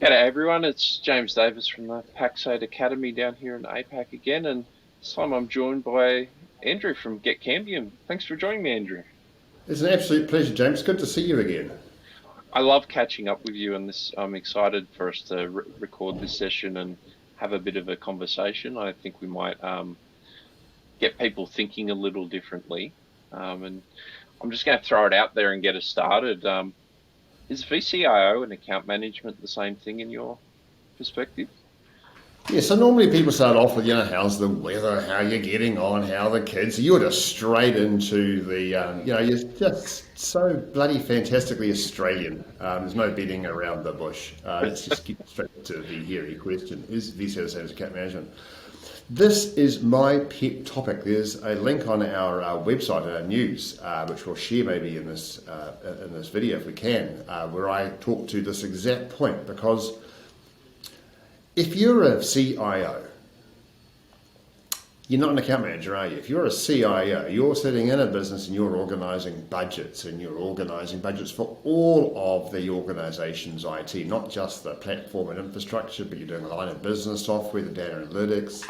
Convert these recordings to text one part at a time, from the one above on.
G'day everyone, it's James Davis from the Paxade Academy down here in APAC again, and this time I'm joined by Andrew from Get Cambium. Thanks for joining me, Andrew. It's an absolute pleasure, James. Good to see you again. I love catching up with you, and this I'm excited for us to record this session and have a bit of a conversation. I think we might get people thinking a little differently, and I'm just going to throw it out there and get us started. Is vCIO and account management the same thing in your perspective? Yeah, so normally people start off with, how's the weather, how you're getting on, how are the kids. You're just straight into you're just so bloody fantastically Australian. There's no beating around the bush. Let's just get straight to the hairy question. Is VCO the same as account management? This is my pet topic. There's a link on our website, our news, which we'll share maybe in this video if we can, where I talk to this exact point. Because if you're a CIO, you're not an account manager, are you? If you're a CIO, you're sitting in a business and you're organising budgets, and you're organising budgets for all of the organisation's IT, not just the platform and infrastructure, but you're doing a line of business software, the data analytics,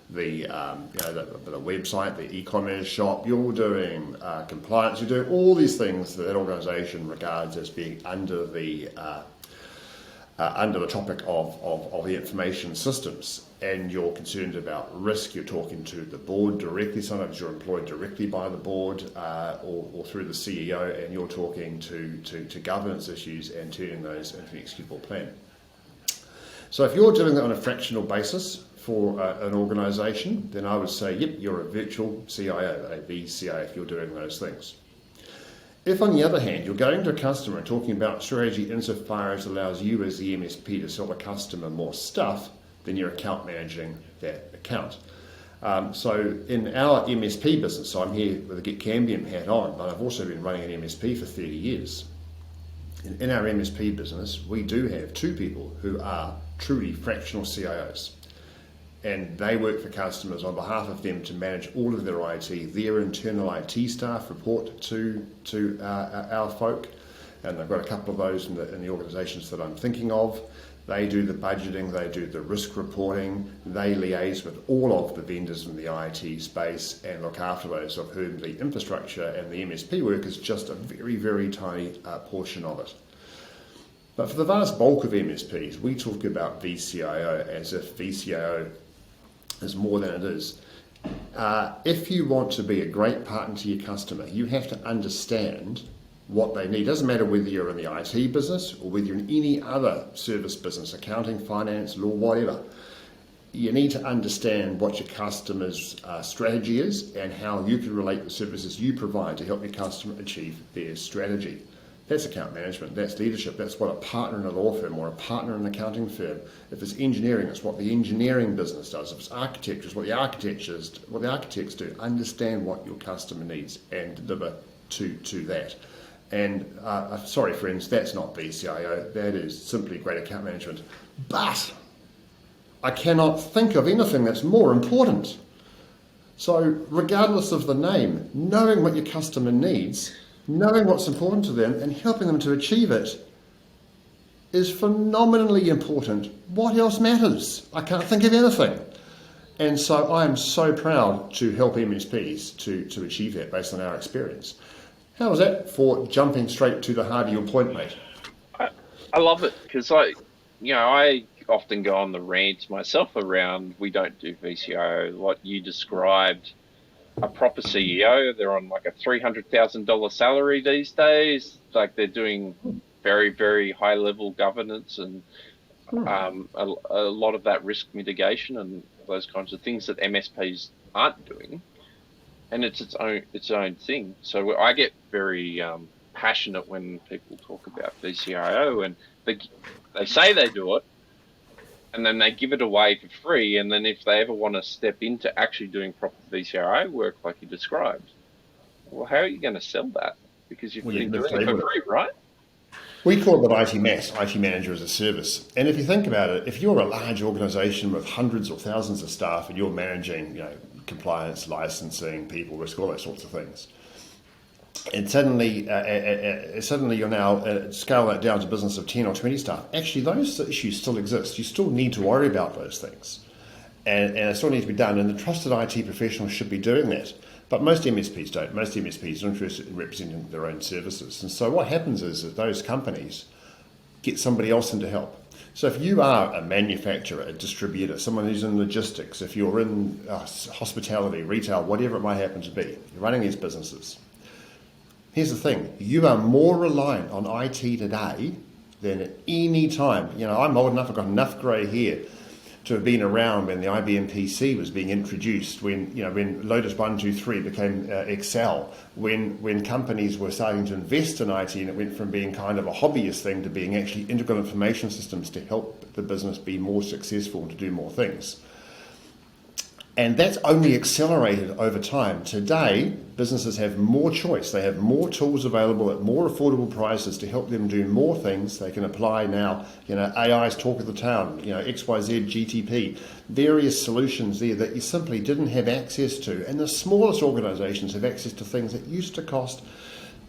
the website, the e-commerce shop. You're doing compliance. You're doing all these things that organisation regards as being under the topic of the information systems, and you're concerned about risk. You're talking to the board directly. Sometimes you're employed directly by the board or through the CEO, and you're talking to governance issues and turning those into an executable plan. So if you're doing that on a fractional basis for an organisation, then I would say, yep, you're a virtual CIO, a vCIO, if you're doing those things. If, on the other hand, you're going to a customer and talking about strategy insofar as allows you as the MSP to sell the customer more stuff, then you're account managing that account. So in our MSP business, so I'm here with a Get Cambium hat on, but I've also been running an MSP for 30 years. In our MSP business, we do have two people who are truly fractional CIOs. And they work for customers on behalf of them to manage all of their IT. Their internal IT staff report to our folk, and I've got a couple of those in the organisations that I'm thinking of. They do the budgeting, they do the risk reporting, they liaise with all of the vendors in the IT space and look after those, of whom the infrastructure and the MSP work is just a very, very tiny portion of it. But for the vast bulk of MSPs, we talk about vCIO as if vCIO is more than it is. If you want to be a great partner to your customer, you have to understand what they need. It doesn't matter whether you're in the IT business or whether you're in any other service business, accounting, finance, law, whatever. You need to understand what your customer's strategy is and how you can relate the services you provide to help your customer achieve their strategy. That's account management, that's leadership, that's what a partner in a law firm or a partner in an accounting firm. If it's engineering, it's what the engineering business does. If it's architecture, it's what the architects do. Understand what your customer needs and deliver to that. And sorry friends, that's not vCIO, that is simply great account management. But I cannot think of anything that's more important. So regardless of the name, knowing what your customer needs, knowing what's important to them and helping them to achieve it is phenomenally important. What else matters? I can't think of anything. And so I am so proud to help MSPs to achieve that based on our experience. How was that for jumping straight to the heart of your point, mate? I love it because I often go on the rant myself around we don't do vCIO. What you described, a proper CEO, they're on like a $300,000 salary these days. Like they're doing very, very high level governance and a lot of that risk mitigation and those kinds of things that MSPs aren't doing. And it's its own thing. So I get very passionate when people talk about vCIO and they say they do it, and then they give it away for free. And then if they ever want to step into actually doing proper vCIO work like you described, well, how are you going to sell that? Because you've been doing it for free, right? We call it IT manager as a service. And if you think about it, if you're a large organisation with hundreds or thousands of staff and you're managing, compliance, licensing, people, risk, all those sorts of things, And suddenly you're now scale that down to business of 10 or 20 staff. Actually, those issues still exist. You still need to worry about those things. And it still needs to be done. And the trusted IT professionals should be doing that. But most MSPs don't. Most MSPs are interested in representing their own services. And so what happens is that those companies get somebody else in to help. So if you are a manufacturer, a distributor, someone who's in logistics, if you're in hospitality, retail, whatever it might happen to be, you're running these businesses. Here's the thing, you are more reliant on IT today than at any time. You know, I'm old enough, I've got enough grey hair to have been around when the IBM PC was being introduced, when Lotus 123 became Excel, when companies were starting to invest in IT and it went from being kind of a hobbyist thing to being actually integral information systems to help the business be more successful and to do more things. And that's only accelerated over time. Today, businesses have more choice. They have more tools available at more affordable prices to help them do more things. They can apply now, AI's talk of the town, XYZ, GTP, various solutions there that you simply didn't have access to. And the smallest organizations have access to things that used to cost,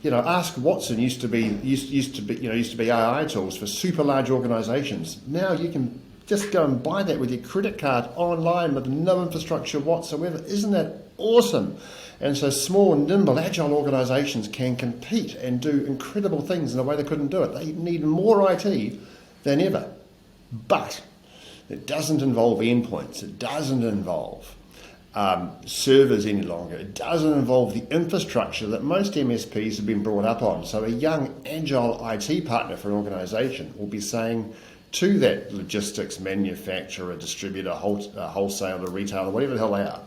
Ask Watson used to be AI tools for super large organizations. Now you can just go and buy that with your credit card online with no infrastructure whatsoever. Isn't that awesome? And so small, nimble, agile organisations can compete and do incredible things in a way they couldn't do it. They need more IT than ever. But it doesn't involve endpoints. It doesn't involve servers any longer. It doesn't involve the infrastructure that most MSPs have been brought up on. So a young, agile IT partner for an organisation will be saying to that logistics manufacturer, distributor, wholesaler, retailer, whatever the hell they are,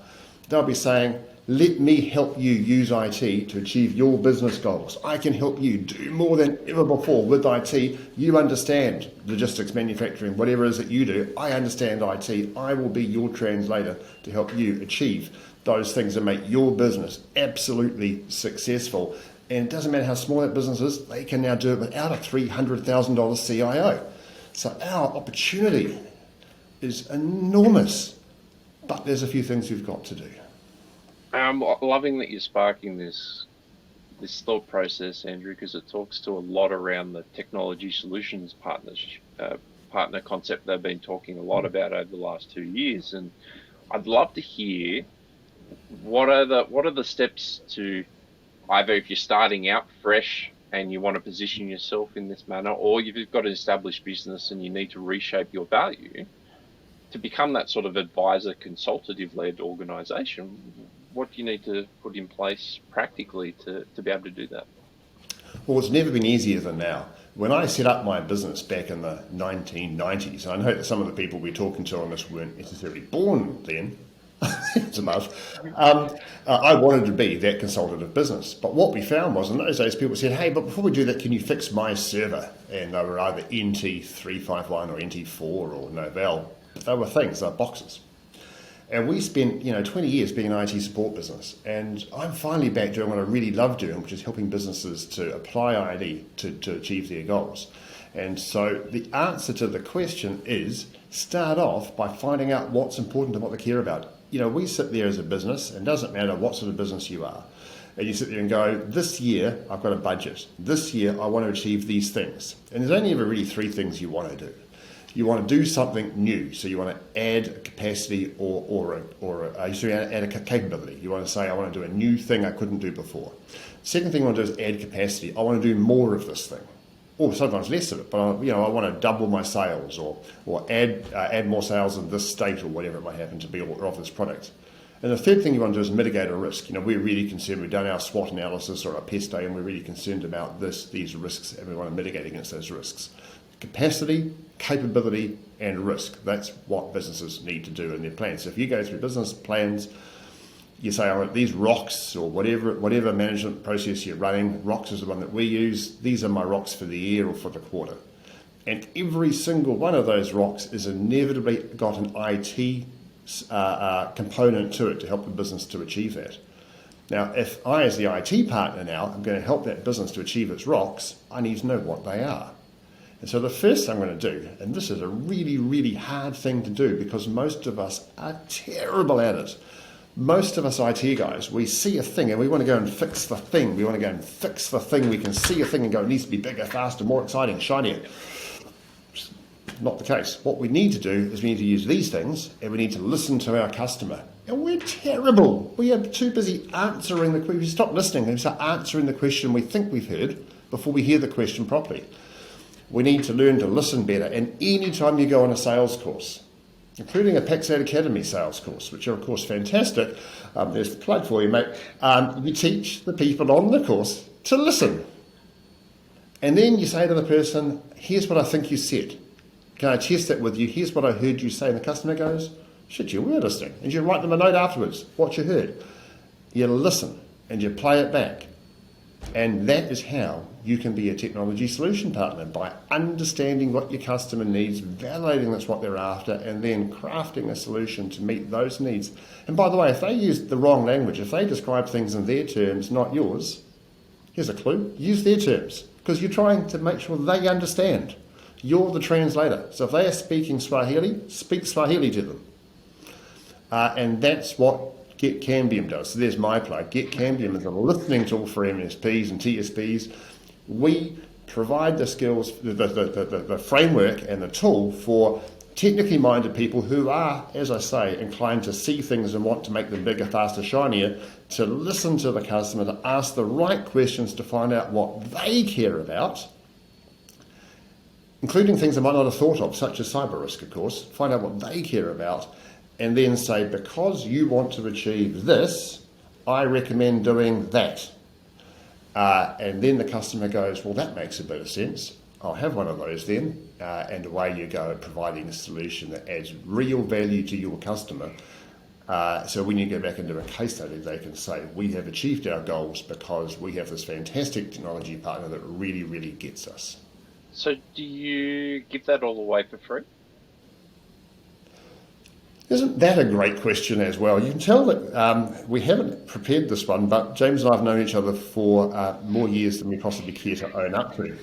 they'll be saying, let me help you use IT to achieve your business goals. I can help you do more than ever before with IT. You understand logistics, manufacturing, whatever it is that you do. I understand IT. I will be your translator to help you achieve those things and make your business absolutely successful. And it doesn't matter how small that business is, they can now do it without a $300,000 CIO. So our opportunity is enormous, but there's a few things we've got to do. I'm loving that you're sparking this thought process, Andrew, because it talks to a lot around the technology solutions partner concept they've been talking a lot about over the last 2 years. And I'd love to hear what are the steps to either, if you're starting out fresh and you want to position yourself in this manner, or you've got an established business and you need to reshape your value to become that sort of advisor, consultative-led organization. What do you need to put in place practically to be able to do that? Well, it's never been easier than now. When I set up my business back in the 1990s, and I know that some of the people we're talking to on this weren't necessarily born then, it's above. I wanted to be that consultative business. But what we found was in those days, people said, hey, but before we do that, can you fix my server? And they were either NT351 or NT4 or Novell. They were things, they were boxes. And we spent 20 years being an IT support business. And I'm finally back doing what I really love doing, which is helping businesses to apply IT to achieve their goals. And so the answer to the question is start off by finding out what's important and what they care about. We sit there as a business, and it doesn't matter what sort of business you are. And you sit there and go, this year I've got a budget. This year I want to achieve these things. And there's only ever really 3 things you want to do. You want to do something new. So you want to add capacity or add a capability. You want to say, I want to do a new thing I couldn't do before. Second thing I want to do is add capacity. I want to do more of this thing. Or sometimes less of it, but I want to double my sales or add more sales in this state or whatever it might happen to be, or of this product. And the third thing you want to do is mitigate a risk. We're really concerned. We've done our SWOT analysis or our PEST day, and we're really concerned about these risks, and we want to mitigate against those risks. Capacity, capability, and risk. That's what businesses need to do in their plans. So if you go through business plans, you say, oh, these rocks or whatever management process you're running, rocks is the one that we use, these are my rocks for the year or for the quarter. And every single one of those rocks is inevitably got an IT component to it to help the business to achieve that. Now, if I, as the IT partner now, am going to help that business to achieve its rocks, I need to know what they are. And so the first thing I'm going to do, and this is a really, really hard thing to do because most of us are terrible at it, Most of us IT guys, we see a thing and we want to go and fix the thing. We want to go and fix the thing. We can see a thing and go, it needs to be bigger, faster, more exciting, shinier. Not the case. What we need to do is we need to use these things and we need to listen to our customer. And we're terrible. We are too busy answering the question. We stop listening and start answering the question we think we've heard before we hear the question properly. We need to learn to listen better. And any time you go on a sales course, including a Paxat Academy sales course, which are of course fantastic, there's the plug for you, mate, you teach the people on the course to listen. And then you say to the person, here's what I think you said. Can I test that with you? Here's what I heard you say. And the customer goes, shit, you were listening. And you write them a note afterwards, what you heard. You listen and you play it back. And that is how you can be a technology solution partner, by understanding what your customer needs, validating that's what they're after, and then crafting a solution to meet those needs. And by the way, if they use the wrong language, if they describe things in their terms, not yours, here's a clue, use their terms, because you're trying to make sure they understand. You're the translator. So if they are speaking Swahili, speak Swahili to them. And that's what Get Cambium does. So there's my plug. Get Cambium is a listening tool for MSPs and TSPs. We provide the skills, the framework and the tool for technically minded people who are, as I say, inclined to see things and want to make them bigger, faster, shinier, to listen to the customer, to ask the right questions to find out what they care about, including things they might not have thought of, such as cyber risk, of course. Find out what they care about, and then say, because you want to achieve this, I recommend doing that. And then the customer goes, well, that makes a bit of sense. I'll have one of those then. And away you go, providing a solution that adds real value to your customer. So when you go back into a case study, they can say, we have achieved our goals because we have this fantastic technology partner that really, really gets us. So do you give that all away for free? Isn't that a great question as well? You can tell that we haven't prepared this one, but James and I have known each other for more years than we possibly care to own up to.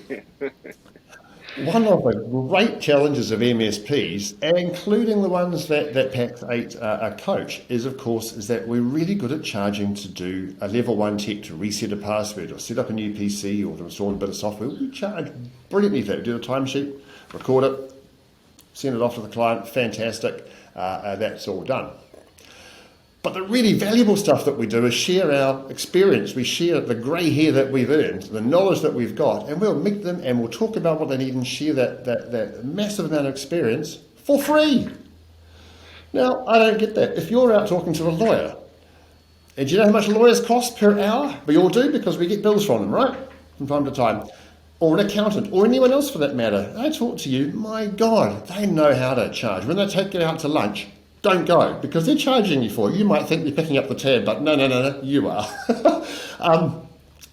One of the great challenges of MSPs, including the ones that Pax8 coach, is that we're really good at charging to do a level 1 tech to reset a password or set up a new PC or to install a bit of software. We charge brilliantly for that. Do the timesheet, record it, send it off to the client, fantastic. That's all done. But the really valuable stuff that we do is share our experience. We share the grey hair that we've earned, the knowledge that we've got, and we'll meet them and we'll talk about what they need and share that massive amount of experience for free. Now, I don't get that. If you're out talking to a lawyer, and do you know how much lawyers cost per hour? We all do, because we get bills from them, right? From time to time. Or an accountant, or anyone else for that matter. They talk to you, my God, they know how to charge. When they take you out to lunch, don't go, because they're charging you for it. You might think they're picking up the tab, but no, you are.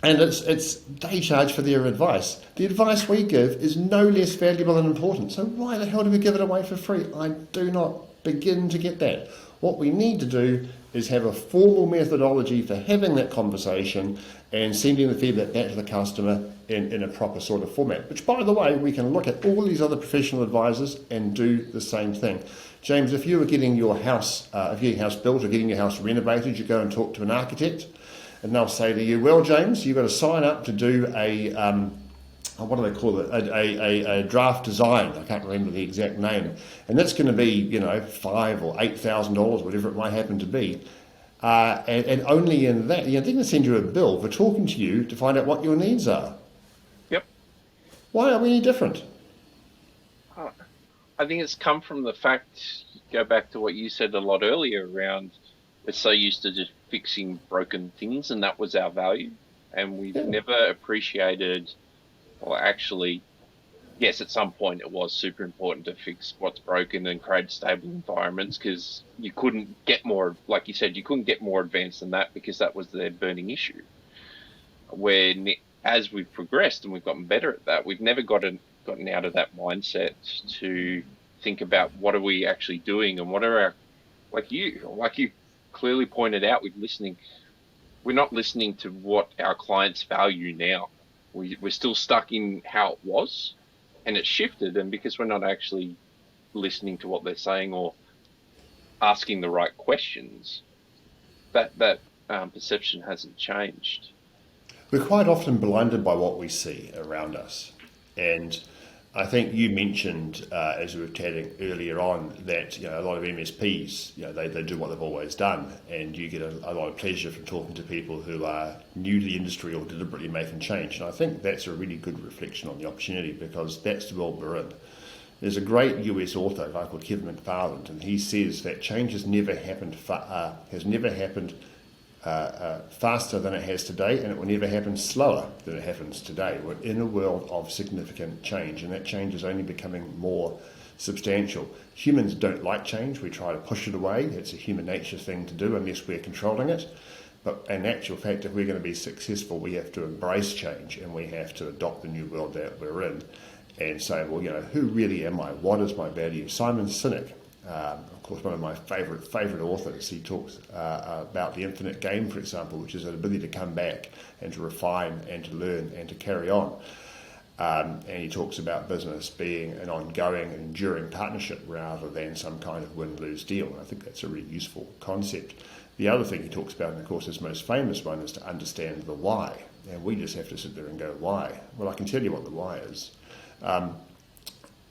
And they charge for their advice. The advice we give is no less valuable and important. So why the hell do we give it away for free? I do not begin to get that. What we need to do is have a formal methodology for having that conversation and sending the feedback back to the customer in a proper sort of format, which, by the way, we can look at all these other professional advisors and do the same thing. James, if you were getting your house, built or getting your house renovated, you go and talk to an architect and they'll say to you, well, James, you've got to sign up to do a draft design. I can't remember the exact name. And that's going to be, $5,000 or $8,000, whatever it might happen to be. And only in that, they're going to send you a bill for talking to you to find out what your needs are. Yep. Why are we any different? I think it's come from the fact, go back to what you said a lot earlier around, we're so used to just fixing broken things, and that was our value. And we've never appreciated, or actually, yes, at some point it was super important to fix what's broken and create stable environments, because you couldn't get more, like you said, you couldn't get more advanced than that, because that was their burning issue. Where as we've progressed and we've gotten better at that, we've never gotten out of that mindset to think about what are we actually doing and what are our, like you clearly pointed out with listening, we're not listening to what our clients value now. We're still stuck in how it was, and it's shifted, and because we're not actually listening to what they're saying or asking the right questions, that perception hasn't changed. We're quite often blinded by what we see around us. And I think you mentioned, as we were chatting earlier on, that a lot of MSPs, they do what they've always done, and you get a lot of pleasure from talking to people who are new to the industry or deliberately making change. And I think that's a really good reflection on the opportunity, because that's the world we're in. There's a great US author, a guy called Kevin McFarland, and he says that change has never happened faster than it has today, and it will never happen slower than it happens today. We're in a world of significant change, and that change is only becoming more substantial. Humans don't like change. We try to push it away. It's a human nature thing to do unless we're controlling it. But in actual fact, if we're going to be successful, we have to embrace change, and we have to adopt the new world that we're in and say, well, who really am I? What is my value? Simon Sinek, of course, one of my favourite authors, he talks about the infinite game, for example, which is an ability to come back and to refine and to learn and to carry on. And he talks about business being an ongoing and enduring partnership rather than some kind of win-lose deal. And I think that's a really useful concept. The other thing he talks about, and of course his most famous one, is to understand the why. And we just have to sit there and go, why? Well, I can tell you what the why is.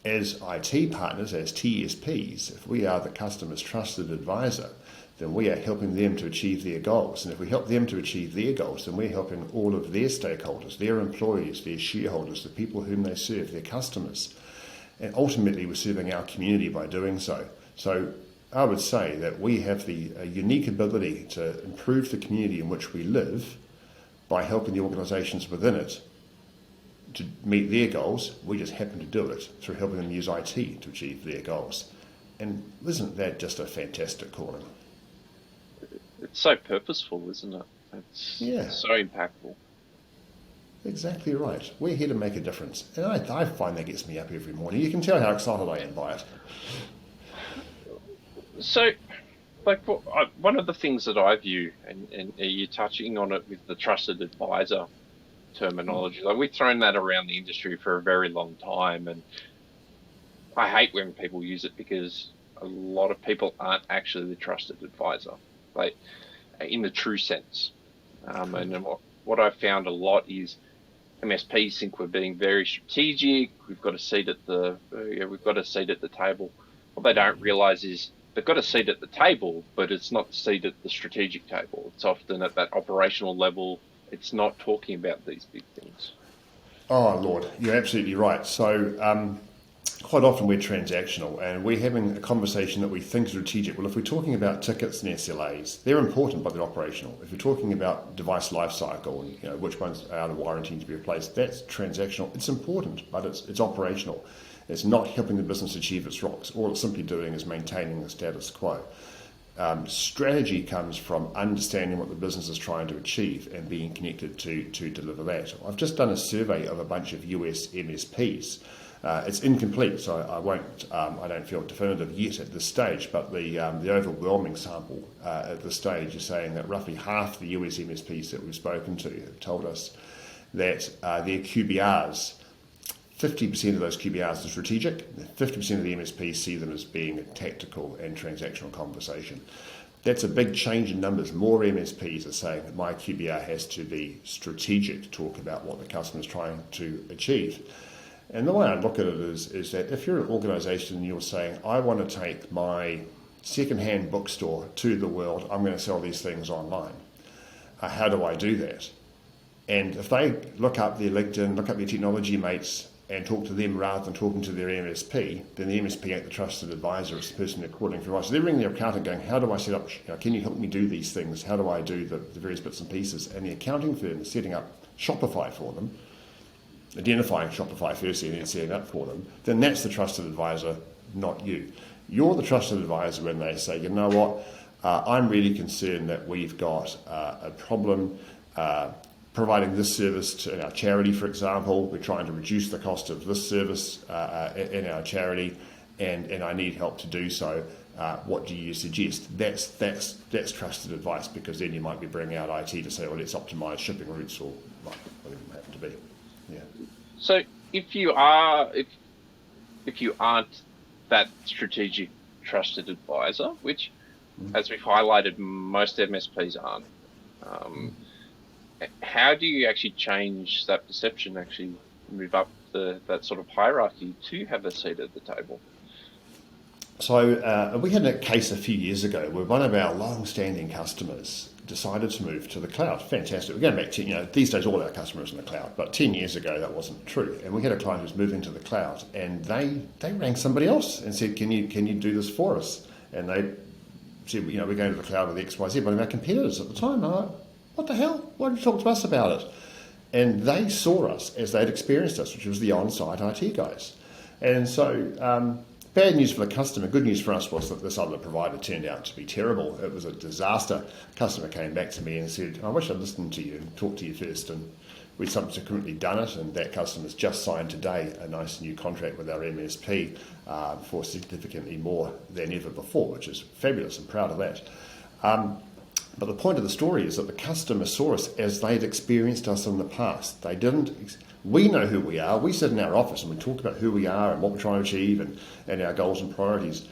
As IT partners, as TSPs, if we are the customer's trusted advisor, then we are helping them to achieve their goals. And if we help them to achieve their goals, then we're helping all of their stakeholders, their employees, their shareholders, the people whom they serve, their customers. And ultimately, we're serving our community by doing so. So I would say that we have the unique ability to improve the community in which we live by helping the organisations within it to meet their goals. We just happen to do it through helping them use IT to achieve their goals. And isn't that just a fantastic calling? It's so purposeful, isn't it? It's so impactful. Exactly right. We're here to make a difference. And I find that gets me up every morning. You can tell how excited I am by it. So, one of the things that I view, and you're touching on it with the trusted advisor terminology, like we've thrown that around the industry for a very long time, and I hate when people use it because a lot of people aren't actually the trusted advisor, like in the true sense. And what I've found a lot is MSPs think we're being very strategic. We've got a seat at the table. What they don't realise is they've got a seat at the table, but it's not the seat at the strategic table. It's often at that operational level. It's not talking about these big things. Oh, Lord, you're absolutely right. So quite often we're transactional, and we're having a conversation that we think is strategic. Well, if we're talking about tickets and SLAs, they're important, but they're operational. If we're talking about device lifecycle and which ones are out of warranty to be replaced, that's transactional. It's important, but it's operational. It's not helping the business achieve its rocks. All it's simply doing is maintaining the status quo. Strategy comes from understanding what the business is trying to achieve and being connected to deliver that. I've just done a survey of a bunch of US MSPs. It's incomplete, so I don't feel definitive yet at this stage, but the overwhelming sample at this stage is saying that roughly half the US MSPs that we've spoken to have told us that their QBRs, 50% of those QBRs are strategic, 50% of the MSPs see them as being a tactical and transactional conversation. That's a big change in numbers. More MSPs are saying that my QBR has to be strategic to talk about what the customer is trying to achieve. And the way I look at it is that if you're an organisation and you're saying, I want to take my second-hand bookstore to the world, I'm going to sell these things online. How do I do that? And if they look up their LinkedIn, look up their technology mates, and talk to them rather than talking to their MSP, then the MSP ain't the trusted advisor, it's the person they're calling for advice. So they're ringing their accountant going, how do I set up, can you help me do these things? How do I do the various bits and pieces? And the accounting firm is setting up Shopify for them, identifying Shopify firstly and then setting up for them. Then that's the trusted advisor, not you. You're the trusted advisor when they say, you know what, I'm really concerned that we've got a problem providing this service to our charity, for example. We're trying to reduce the cost of this service in our charity, and I need help to do so. What do you suggest? That's trusted advice, because then you might be bringing out IT to say, well, let's optimise shipping routes or whatever it happen to be. Yeah. So if you aren't that strategic trusted advisor, which as we've highlighted, most MSPs aren't. Um, how do you actually change that perception, actually move up that sort of hierarchy to have a seat at the table? So we had a case a few years ago where one of our long-standing customers decided to move to the cloud. Fantastic. We're going back to, these days all our customers are in the cloud, but 10 years ago that wasn't true. And we had a client who was moving to the cloud, and they rang somebody else and said, can you do this for us? And they said, we're going to the cloud with XYZ, one of our competitors at the time. I'm like, what the hell? Why don't you talk to us about it? And they saw us as they'd experienced us, which was the on-site IT guys. And so bad news for the customer, good news for us was that this other provider turned out to be terrible. It was a disaster. The customer came back to me and said, I wish I'd listened to you and talked to you first. And we'd subsequently done it, and that customer's just signed today a nice new contract with our MSP for significantly more than ever before, which is fabulous. I'm proud of that. But the point of the story is that the customer saw us as they'd experienced us in the past. They didn't. We know who we are. We sit in our office and we talk about who we are and what we're trying to achieve and our goals and priorities.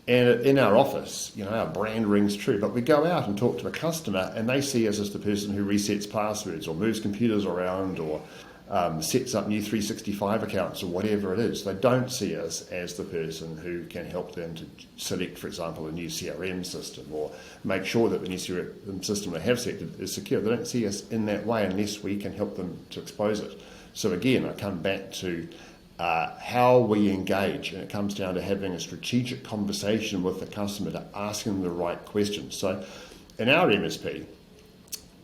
And in our office, our brand rings true. But we go out and talk to a customer and they see us as the person who resets passwords or moves computers around or sets up new 365 accounts or whatever it is. They don't see us as the person who can help them to select, for example, a new CRM system or make sure that the new CRM system they have selected is secure. They don't see us in that way unless we can help them to expose it. So again, I come back to how we engage, and it comes down to having a strategic conversation with the customer, to asking them the right questions. So in our MSP,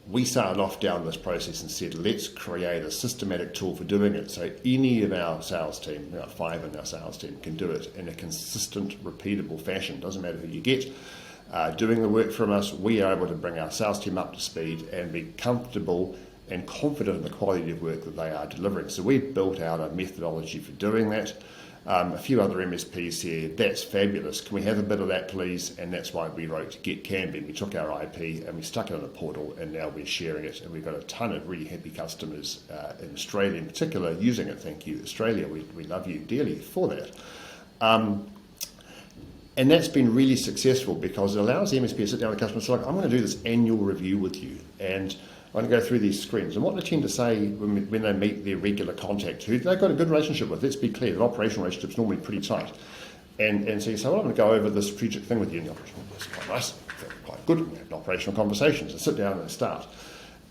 we started off down this process and said, let's create a systematic tool for doing it. So any of our sales team, about 5 in our sales team, can do it in a consistent, repeatable fashion. Doesn't matter who you get. Doing the work from us, we are able to bring our sales team up to speed and be comfortable and confident in the quality of work that they are delivering. So we've built out a methodology for doing that. A few other MSPs here, that's fabulous. Can we have a bit of that, please? And that's why we wrote Get Camby. We took our IP and we stuck it in a portal, and now we're sharing it. And we've got a ton of really happy customers in Australia in particular using it. Thank you, Australia. We love you dearly for that. And that's been really successful because it allows the MSP to sit down with the customer and say, look, I'm going to do this annual review with you. And I'm going to go through these screens. And what they tend to say when they meet their regular contact, who they've got a good relationship with, let's be clear, the operational relationship's normally pretty tight. And so you say, well, I'm going to go over this strategic thing with you. And the operational, that's quite nice, quite good. We have operational conversations and sit down and start.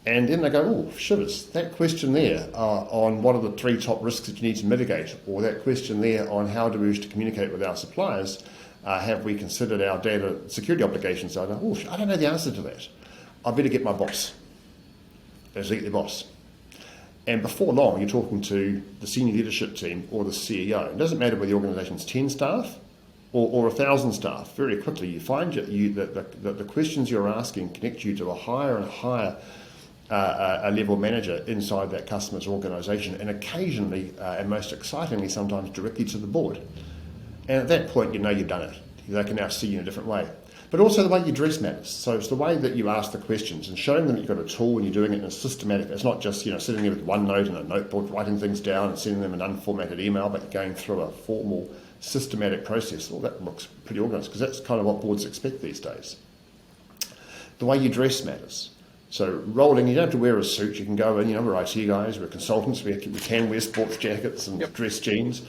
And then they go, oh, shivers, that question there on what are the 3 top risks that you need to mitigate, or that question there on how do we wish to communicate with our suppliers, have we considered our data security obligations? I go, oh, I don't know the answer to that. I better get my boss. Let's get their boss. And before long, you're talking to the senior leadership team or the CEO. It doesn't matter whether the organisation's 10 staff or 1,000 staff. Very quickly, you find that the questions you're asking connect you to a higher and higher a level manager inside that customer's organisation, and occasionally, and most excitingly, sometimes directly to the board. And at that point, you've done it. They can now see you in a different way. But also the way you dress matters. So it's the way that you ask the questions and showing them that you've got a tool and you're doing it in a systematic. It's not just sitting there with OneNote and a notebook, writing things down and sending them an unformatted email, but going through a formal, systematic process. Well, that looks pretty organised because that's kind of what boards expect these days. The way you dress matters. So rolling, you don't have to wear a suit. You can go in, we're IT guys, we're consultants, we can wear sports jackets and dress jeans,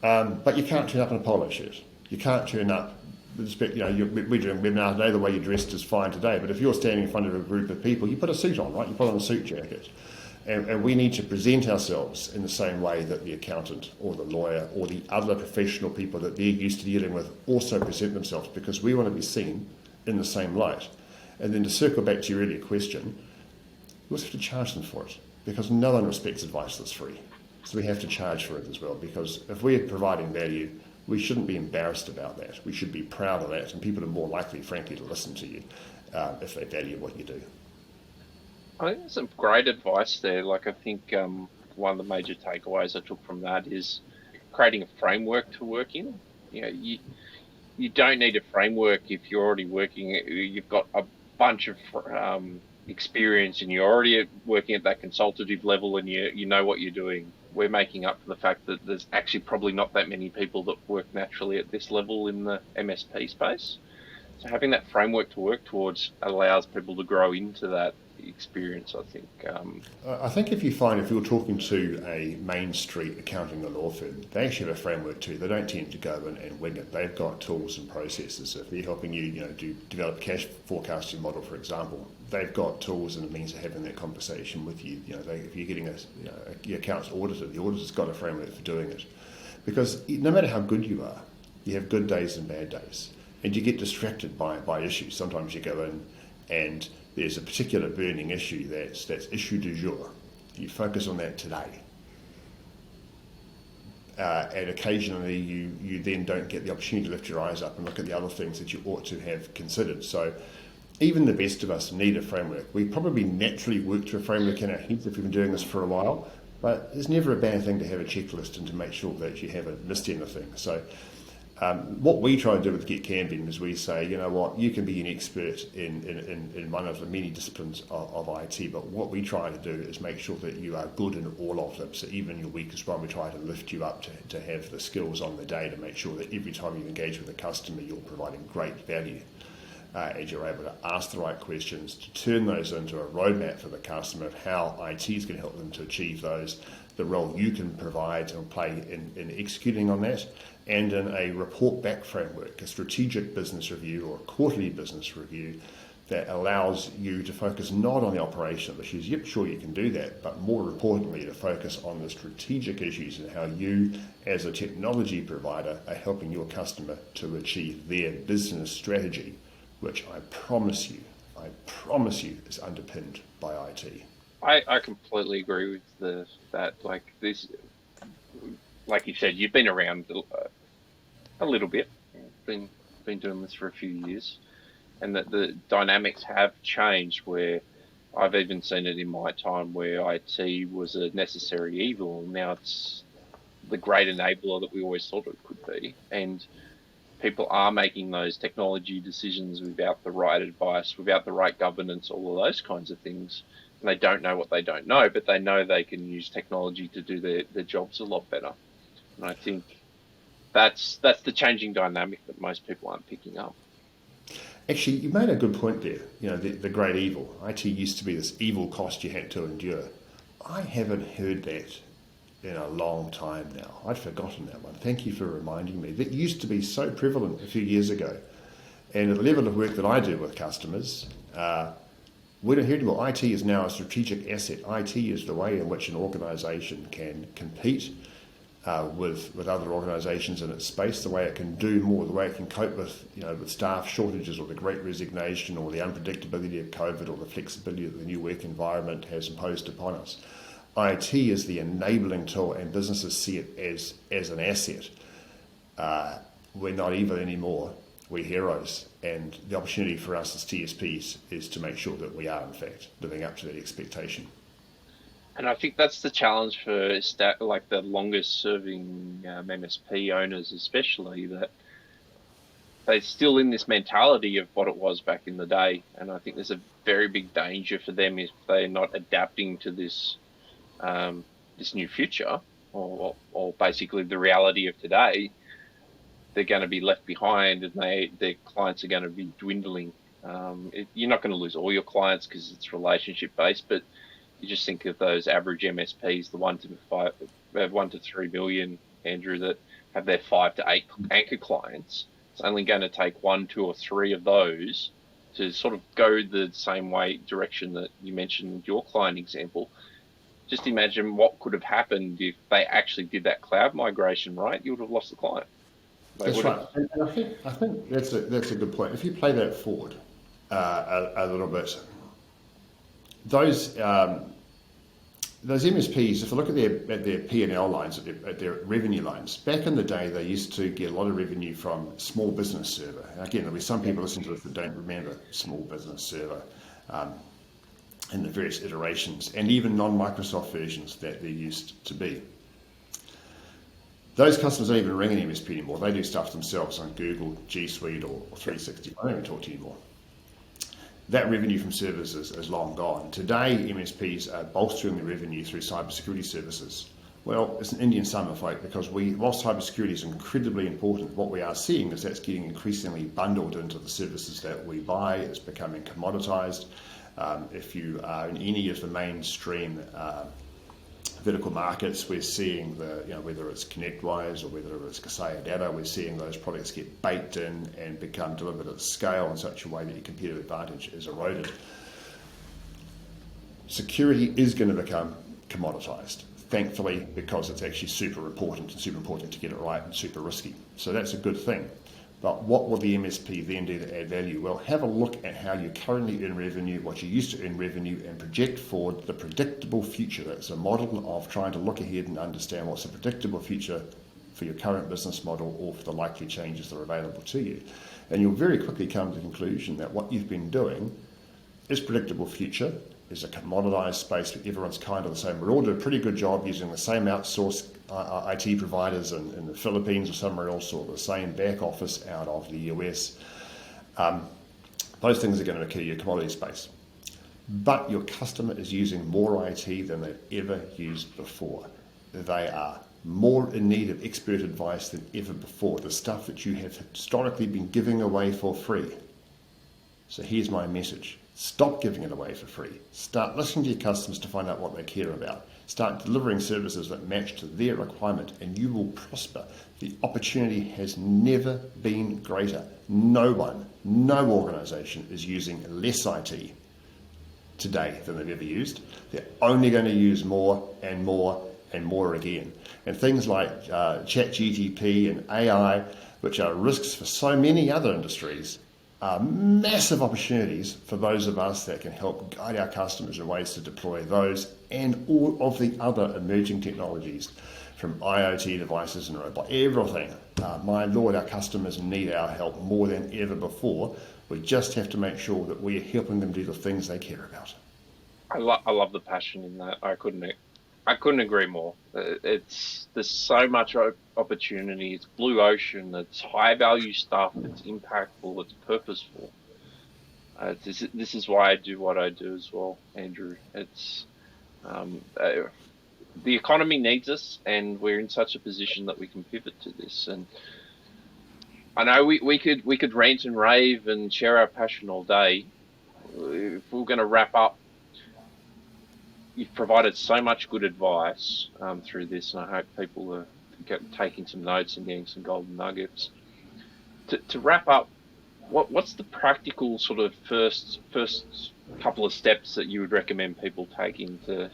but you can't turn up in a polo shirt. You can't turn up. We're doing webinars today, the way you're dressed is fine today, but if you're standing in front of a group of people, you put a suit on, right? You put on a suit jacket. And we need to present ourselves in the same way that the accountant or the lawyer or the other professional people that they're used to dealing with also present themselves, because we want to be seen in the same light. And then to circle back to your earlier question, we also have to charge them for it, because no one respects advice that's free. So we have to charge for it as well, because if we're providing value, we shouldn't be embarrassed about that. We should be proud of that, and people are more likely, frankly, to listen to you if they value what you do. I think there's some great advice there. I think one of the major takeaways I took from that is creating a framework to work in. You don't need a framework if you're already working. You've got a bunch of experience and you're already working at that consultative level and you know what you're doing. We're making up for the fact that there's actually probably not that many people that work naturally at this level in the MSP space. So having that framework to work towards allows people to grow into that experience, I think. I think if you're talking to a Main Street accounting or law firm, they actually have a framework too. They don't tend to go in and wing it. They've got tools and processes. So if they're helping you, develop a cash forecasting model, for example, they've got tools and a means of having that conversation with you. If you're getting your accounts audited, the auditor's got a framework for doing it. Because no matter how good you are, you have good days and bad days, and you get distracted by issues. Sometimes you go in and there's a particular burning issue that's issue du jour. You focus on that today. And occasionally you then don't get the opportunity to lift your eyes up and look at the other things that you ought to have considered. So even the best of us need a framework. We probably naturally work to a framework in our heads if we've been doing this for a while, but it's never a bad thing to have a checklist and to make sure that you haven't missed anything. So what we try to do with Get Cambion is we say, you know what, you can be an expert in one of the many disciplines of IT, but what we try to do is make sure that you are good in all of them. So even your weakest one, we try to lift you up to have the skills on the day to make sure that every time you engage with a customer, you're providing great value. And you're able to ask the right questions, to turn those into a roadmap for the customer of how IT is going to help them to achieve those, the role you can provide and play in executing on that, and in a report back framework, a strategic business review or a quarterly business review that allows you to focus not on the operational issues. Yep, sure, you can do that, but more importantly, to focus on the strategic issues and how you, as a technology provider, are helping your customer to achieve their business strategy, which I promise you is underpinned by IT. I completely agree with that. Like this, like you said, you've been around a little bit, been doing this for a few years, and that the dynamics have changed. Where I've even seen it in my time, where IT was a necessary evil, and now it's the great enabler that we always thought it could be, and people are making those technology decisions without the right advice, without the right governance, all of those kinds of things. And they don't know what they don't know, but they know they can use technology to do their jobs a lot better. And I think that's the changing dynamic that most people aren't picking up. Actually, you made a good point there. The great evil. IT used to be this evil cost you had to endure. I haven't heard that in a long time now. I'd forgotten that one. Thank you for reminding me. That used to be so prevalent a few years ago. And at the level of work that I do with customers, we don't hear anymore. IT is now a strategic asset. IT is the way in which an organisation can compete with other organisations in its space, the way it can do more, the way it can cope with staff shortages or the great resignation or the unpredictability of COVID or the flexibility that the new work environment has imposed upon us. IT is the enabling tool, and businesses see it as an asset. We're not evil anymore, we're heroes, and the opportunity for us as TSPs is to make sure that we are in fact living up to that expectation. And I think that's the challenge for like the longest serving MSP owners, especially, that they're still in this mentality of what it was back in the day. And I think there's a very big danger for them if they're not adapting to this new future, or basically the reality of today. They're going to be left behind, and their clients are going to be dwindling. You're not going to lose all your clients because it's relationship based, but you just think of those average MSPs, the 1 to 3 million, Andrew, that have their 5 to 8 anchor clients. It's only going to take 1, 2, or 3 of those to sort of go the same direction that you mentioned with your client example. Just imagine what could have happened if they actually did that cloud migration, right? You would have lost the client. That's right, and I think that's a good point. If you play that forward a little bit, those MSPs, if you look at their P&L lines, at their revenue lines, back in the day they used to get a lot of revenue from small business server. And again, there'll be some people listening to this that don't remember small business server and the various iterations, and even non-Microsoft versions that there used to be. Those customers don't even ring an MSP anymore. They do stuff themselves on Google, G Suite, or 360. I don't even talk to you anymore. That revenue from servers is long gone. Today, MSPs are bolstering the revenue through cybersecurity services, Well, it's an Indian summer, folk, because whilst cybersecurity is incredibly important, what we are seeing is that's getting increasingly bundled into the services that we buy. It's becoming commoditized. If you are in any of the mainstream vertical markets, we're seeing whether it's ConnectWise or whether it's Kaseya Data, we're seeing those products get baked in and become delivered at scale in such a way that your competitive advantage is eroded. Security is going to become commoditized, thankfully, because it's actually super important to get it right and super risky. So that's a good thing. But what will the MSP then do to add value? Well, have a look at how you currently earn revenue, what you used to earn revenue, and project forward the predictable future. That's a model of trying to look ahead and understand what's a predictable future for your current business model or for the likely changes that are available to you. And you'll very quickly come to the conclusion that what you've been doing is predictable future, is a commoditized space where everyone's kind of the same. We're all doing a pretty good job using the same outsourced IT providers in the Philippines or somewhere else, or the same back office out of the US. Those things are going to occur in your commodity space. But your customer is using more IT than they've ever used before. They are more in need of expert advice than ever before. The stuff that you have historically been giving away for free. So here's my message. Stop giving it away for free. Start listening to your customers to find out what they care about. Start delivering services that match to their requirement, and you will prosper. The opportunity has never been greater. No one, no organisation is using less IT today than they've ever used. They're only going to use more and more and more again. And things like ChatGPT and AI, which are risks for so many other industries, are massive opportunities for those of us that can help guide our customers in ways to deploy those and all of the other emerging technologies, from IoT devices and robot, everything. My Lord, our customers need our help more than ever before. We just have to make sure that we're helping them do the things they care about. I love the passion in that. I couldn't agree more. There's so much opportunity. It's blue ocean. It's high value stuff. It's impactful. It's purposeful. This is why I do what I do as well, Andrew. It's the economy needs us, and we're in such a position that we can pivot to this. And I know we could rant and rave and share our passion all day. If we're going to wrap up, you've provided so much good advice through this, and I hope people are taking some notes and getting some golden nuggets. To wrap up, what's the practical sort of first couple of steps that you would recommend people taking to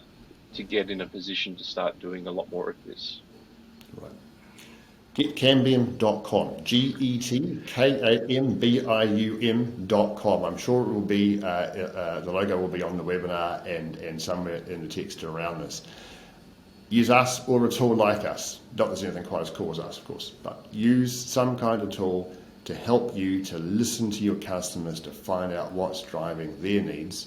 get in a position to start doing a lot more of this? Right. Getcambium.com, GETKAMBIUM.com. I'm sure it will be, the logo will be on the webinar and somewhere in the text around this. Use us or a tool like us. Not that there's anything quite as cool as us, of course, but use some kind of tool to help you to listen to your customers, to find out what's driving their needs,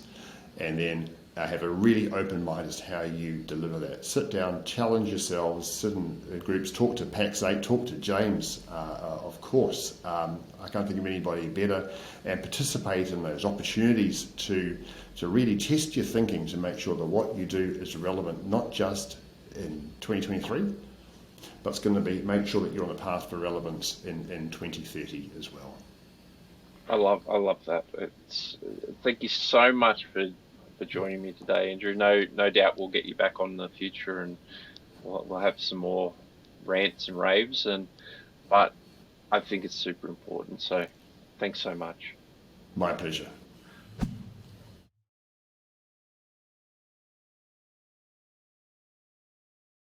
and then have a really open mind as to how you deliver that. Sit down, challenge yourselves, sit in groups, talk to Pax8, talk to James, of course. I can't think of anybody better, and participate in those opportunities to really test your thinking to make sure that what you do is relevant, not just in 2023, but it's going to be, make sure that you're on the path for relevance in 2030 as well. I love that. Thank you so much for joining me today, Andrew. No doubt we'll get you back on in the future, and we'll have some more rants and raves. But I think it's super important. So, thanks so much. My pleasure.